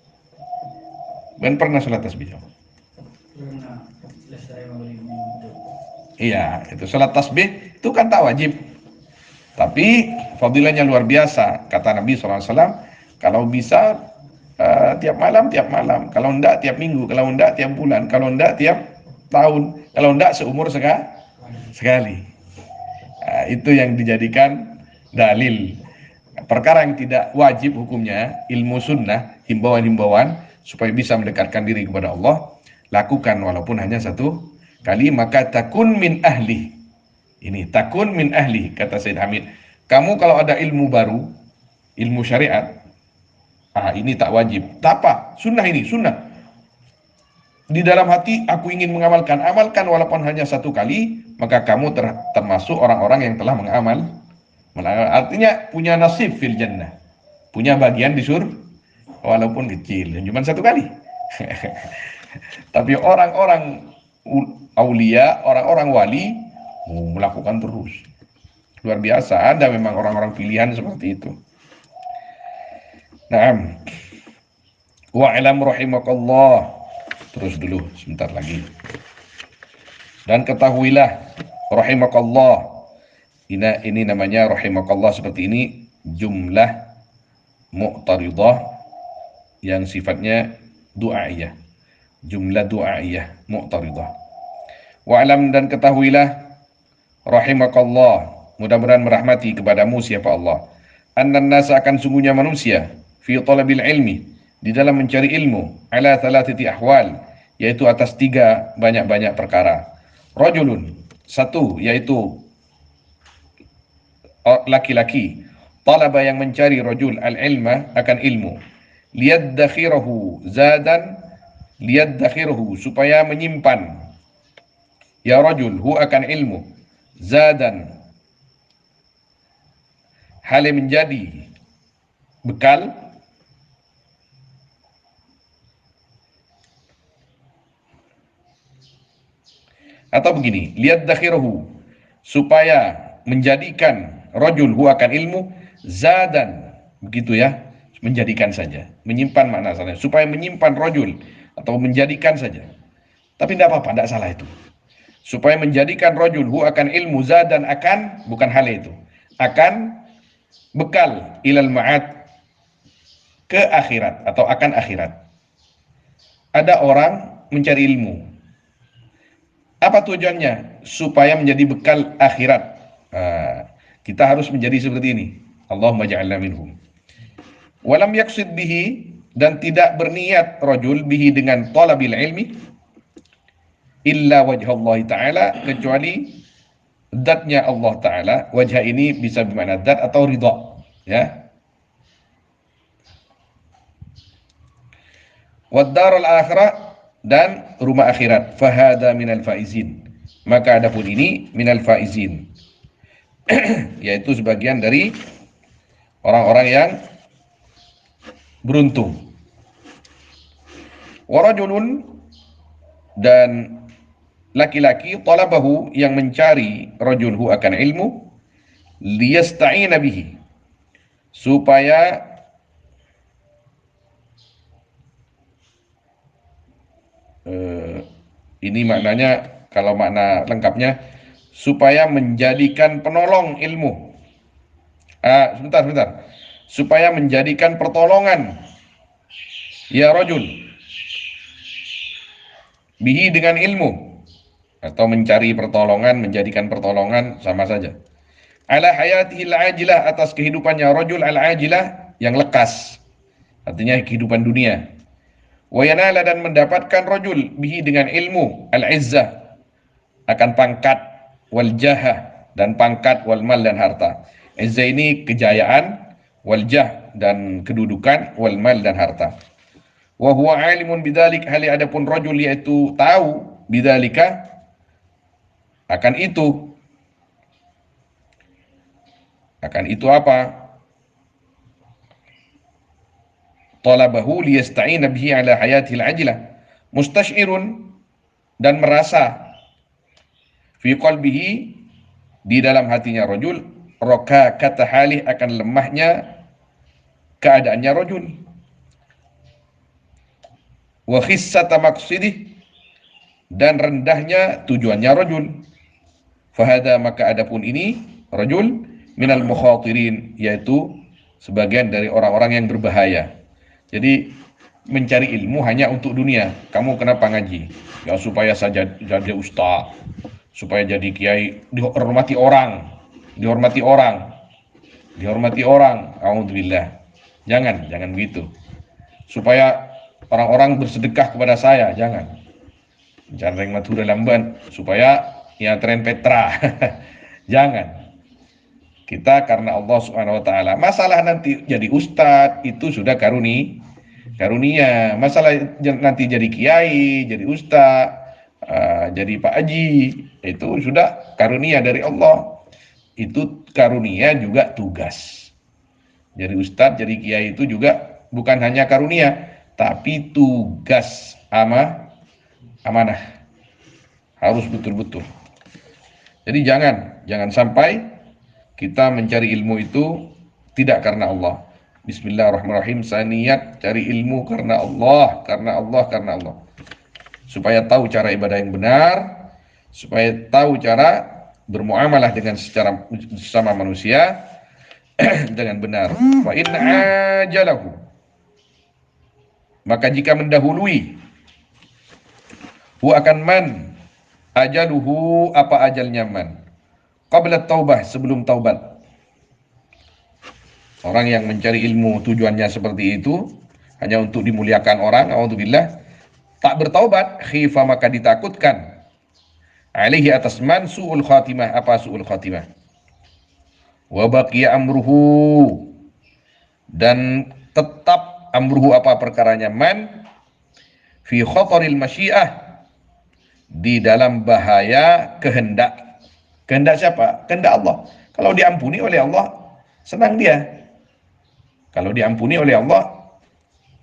Ben pernah sholat tasbih? Iya, itu sholat tasbih itu kan tak wajib, tapi fadilahnya luar biasa. Kata Nabi SAW, kalau bisa tiap malam, kalau enggak tiap minggu, kalau enggak tiap bulan, kalau enggak tiap tahun, kalau enggak seumur sekali. Itu yang dijadikan dalil. Perkara yang tidak wajib hukumnya, ilmu sunnah, himbauan-himbauan supaya bisa mendekatkan diri kepada Allah, lakukan walaupun hanya satu kali, maka takun min ahli. Ini takun min ahli, kata Said Hamid. Kamu kalau ada ilmu baru, ilmu syariat, ini tak wajib. Tak apa, sunnah ini, sunnah. Di dalam hati aku ingin mengamalkan, amalkan walaupun hanya satu kali, maka kamu termasuk orang-orang yang telah mengamal. Artinya punya nasib fil jannah, punya bagian di surga, walaupun kecil, cuma satu kali. Tapi orang-orang aulia, orang-orang wali melakukan terus. Luar biasa, ada memang orang-orang pilihan seperti itu. Naam. Wa'lam rahimakallah. Terus dulu sebentar lagi. Dan ketahuilah rahimakallah. Ini namanya rahimakallah seperti ini, jumlah mu'taridah yang sifatnya du'aiyah. Jumlah du'aiyah mu'taridah. Wa'lam, dan ketahuilah rahimakallah, mudah-mudahan merahmati kepadamu siapa Allah, annan nasa, akan sungguhnya manusia, fi talabil ilmi, di dalam mencari ilmu, ala thalathati ahwal, yaitu atas 3 banyak-banyak perkara. Rajulun, satu, yaitu laki-laki, talaba yang mencari, rajul, al-ilma, akan ilmu, liyaddakhiruhu zadan, liyaddakhiruhu, supaya menyimpan, ya rajul, hu akan ilmu, zadan, hal yang menjadi bekal, atau begini, liyaddakhiruhu, supaya menjadikan, rajul, hu akan ilmu, zadan, begitu ya, menjadikan saja, menyimpan makna sana, supaya menyimpan rajul, atau menjadikan saja. Tapi tidak apa-apa, tidak salah itu. Supaya menjadikan rajul, hu akan ilmu, zadan, akan, bukan hal itu, akan bekal, ilal ma'ad, ke akhirat, atau akan akhirat. Ada orang mencari ilmu, apa tujuannya? Supaya menjadi bekal akhirat. Kita harus menjadi seperti ini. Allahumma ja'alna minhum. Walam yaqsid bihi, dan tidak berniat rajul bihi dengan talabil ilmi, illa wajah Allah Ta'ala, kecuali zatnya Allah Ta'ala. Wajah ini bisa bermakna zat atau ridha, ya. Wad darul akhirah, dan rumah akhirat. Fahada minal faizin, maka adapun ini minal faizin, yaitu sebagian dari orang-orang yang beruntung. Warajulun, dan laki-laki, talabahu, yang mencari rajulhu akan ilmu, liyasta'ina bihi, supaya ini maknanya, kalau makna lengkapnya, supaya menjadikan penolong ilmu. Sebentar. Supaya menjadikan pertolongan, ya rajul, bihi, dengan ilmu, atau mencari pertolongan, menjadikan pertolongan, sama saja. Ala hayatihil ajilah, atas kehidupannya rajul al-ajilah, yang lekas, artinya kehidupan dunia. Wa yanala, dan mendapatkan rajul bihi, dengan ilmu, al-izzah, akan pangkat, wal jahah, dan pangkat, wal mal, dan harta. Izzah ini kejayaan, wal jah, dan kedudukan, wal mal, dan harta. Wa huwa alimun bidzalik, hal adapun rajul, yaitu tahu, bidzalika, akan itu. Akan itu apa? Talabahu liyasta'ina bihi ala hayatil ajilah, mustashirun, dan merasa, fi qalbihi, di dalam hatinya rajul, roka kata halih, akan lemahnya keadaannya rajul, wa khissata maqsidih, dan rendahnya tujuannya rajul. Fahada, maka adapun ini rajul, minal mukhatirin, yaitu sebagian dari orang-orang yang berbahaya. Jadi mencari ilmu hanya untuk dunia. Kamu kenapa ngaji? Ya supaya saja jadi ustaz, supaya jadi kiai, dihormati orang. Alhamdulillah. Jangan begitu. Supaya orang-orang bersedekah kepada saya, jangan. Jangan matura lamban supaya ya tren Petra. Jangan. Kita karena Allah Subhanahu wa taala. Masalah nanti jadi ustadz itu sudah karunia. Masalah nanti jadi kiai, jadi ustadz, jadi Pak Haji, itu sudah karunia dari Allah. Itu karunia juga tugas. Jadi ustadz, jadi kiai itu juga bukan hanya karunia, tapi tugas amanah. Harus betul-betul. Jadi jangan sampai kita mencari ilmu itu tidak karena Allah. Bismillahirrahmanirrahim. Saya niat cari ilmu karena Allah. Supaya tahu cara ibadah yang benar, supaya tahu cara bermuamalah dengan secara sesama manusia dengan benar. Wa in ajalahu, maka jika mendahului, hu akan man, ajaluhu, apa ajalnya man, qabla taubah, sebelum taubat. Orang yang mencari ilmu tujuannya seperti itu, hanya untuk dimuliakan orang, a'udzubillah, tak bertaubat, khifa, maka ditakutkan, alaihi, atas man, su'ul khatimah, apa su'ul khatimah. Wa baqiya amruhu, dan tetap amruhu, apa perkaranya man, fi khataril masyiah, di dalam bahaya kehendak. Kehendak siapa? Kehendak Allah. Kalau diampuni oleh Allah, senang dia. Kalau diampuni oleh Allah,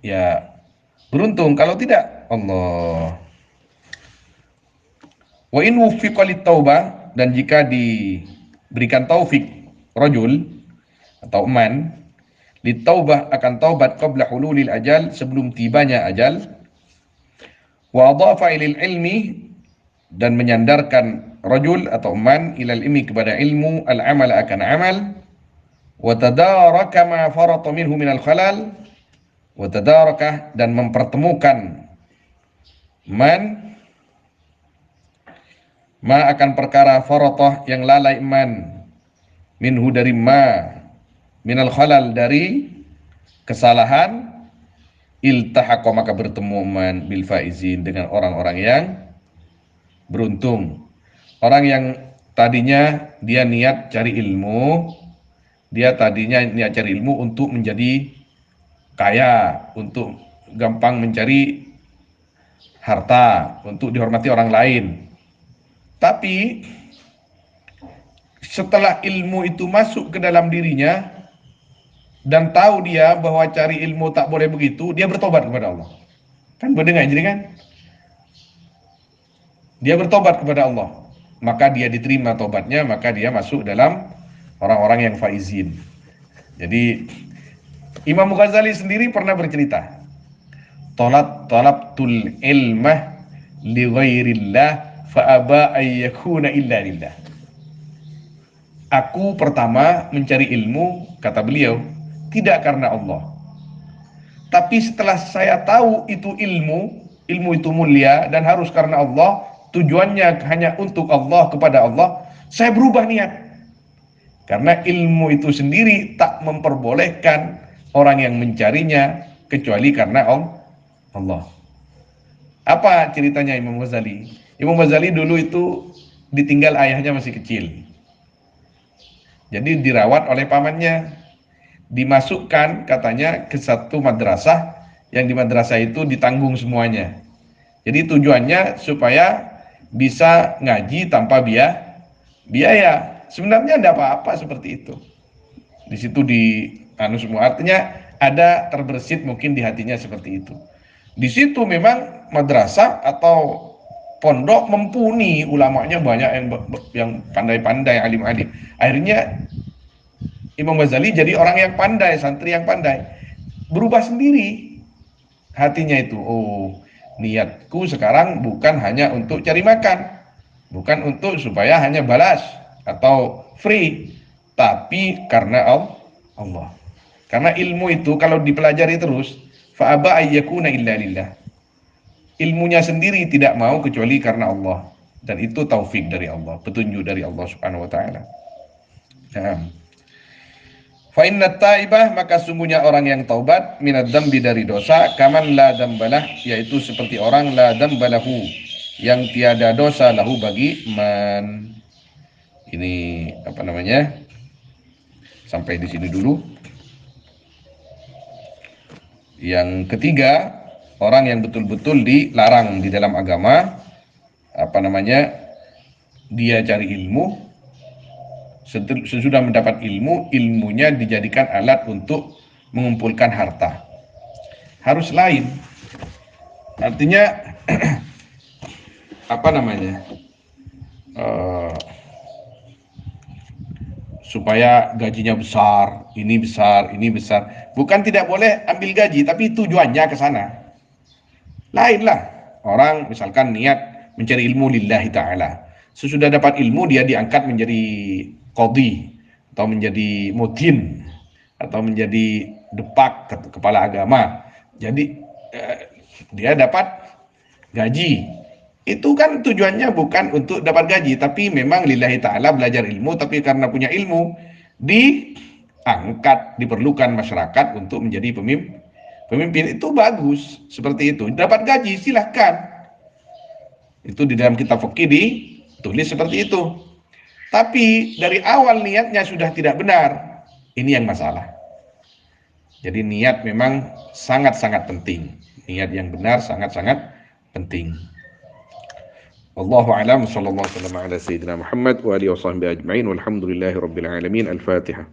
ya beruntung. Kalau tidak, Allah. Wa in wuffiqa lit-taubah, dan jika diberikan taufik rajul atau man, lit-taubah, akan taubat, qabla hululil ajal, sebelum tibanya ajal, wa adhafa ilal ilmi, dan menyandarkan rajul atau man ilal ilmi, kepada ilmu, al-amal, akan amal, wa tadaraka ma farata minhu minal khalal, wa tadaraka, dan mempertemukan man, ma, akan perkara, farata, yang lalai man, minhu, dari ma, minal khalal, dari kesalahan, iltahaqa, maka bertemu man bil faizin, dengan orang-orang yang beruntung. Orang yang tadinya dia niat cari ilmu, untuk menjadi kaya, untuk gampang mencari harta, untuk dihormati orang lain. Tapi setelah ilmu itu masuk ke dalam dirinya dan tahu dia bahwa cari ilmu tak boleh begitu, dia bertobat kepada Allah. Kan mendengar jadi kan? Dia bertobat kepada Allah. Maka dia diterima tobatnya, maka dia masuk dalam orang-orang yang faizin. Jadi Imam Ghazali sendiri pernah bercerita, talabtul ilmah li ghairillah fa aba ay yakuna illa lillah. Aku pertama mencari ilmu, kata beliau, tidak karena Allah. Tapi setelah saya tahu itu ilmu itu mulia dan harus karena Allah, tujuannya hanya untuk Allah, kepada Allah, saya berubah niat. Karena ilmu itu sendiri tak memperbolehkan orang yang mencarinya kecuali karena Allah. Apa ceritanya Imam Ghazali? Imam Ghazali dulu itu ditinggal ayahnya masih kecil. Jadi dirawat oleh pamannya. Dimasukkan katanya ke satu madrasah, yang di madrasah itu ditanggung semuanya. Jadi tujuannya supaya bisa ngaji tanpa biaya. Sebenarnya tidak apa-apa seperti itu. Di situ semua, artinya ada terbersit mungkin di hatinya seperti itu. Di situ memang madrasah atau pondok mumpuni, ulamanya banyak yang pandai-pandai, alim-alim. Akhirnya Imam Ghazali jadi orang yang pandai, santri yang pandai. Berubah sendiri hatinya itu. Oh, niatku sekarang bukan hanya untuk cari makan, bukan untuk supaya hanya balas atau free, tapi karena Allah. Karena ilmu itu kalau dipelajari terus, fa aba ayyakuna illa lillah. Ilmunya sendiri tidak mau kecuali karena Allah, dan itu taufik dari Allah, petunjuk dari Allah Subhanahu wa taala. Nah, fa inna taibah, maka sungguhnya orang yang taubat, minad dzambi, dari dosa, kaman la dzambalah, yaitu seperti orang la dzambalahu, yang tiada dosa lahu bagi man. Ini apa namanya? Sampai di sini dulu. Yang ketiga, orang yang betul-betul dilarang di dalam agama, apa namanya? Dia cari ilmu, sesudah mendapat ilmu, ilmunya dijadikan alat untuk mengumpulkan harta. Harus lain. Artinya apa namanya? Supaya gajinya besar, ini besar, ini besar. Bukan tidak boleh ambil gaji, tapi tujuannya ke sana. Lainlah. Orang misalkan niat mencari ilmu lillahi ta'ala. Sesudah dapat ilmu, dia diangkat menjadi qadhi, atau menjadi mutin, atau menjadi depak, kepala agama. Jadi dia dapat gaji. Itu kan tujuannya bukan untuk dapat gaji, tapi memang lillahi ta'ala, belajar ilmu, tapi karena punya ilmu diangkat, diperlukan masyarakat untuk menjadi pemimpin. Itu bagus, seperti itu. Dapat gaji silahkan. Itu di dalam kitab fikih ditulis seperti itu. Tapi dari awal niatnya sudah tidak benar, ini yang masalah. Jadi niat memang sangat-sangat penting. Niat yang benar sangat-sangat penting. Wallahu a'lam, sallallahu alaihi wasallam ala sayyidina Muhammad wa alihi wa sahbihi ajma'in, walhamdulillahi rabbil alamin. Al-Fatihah.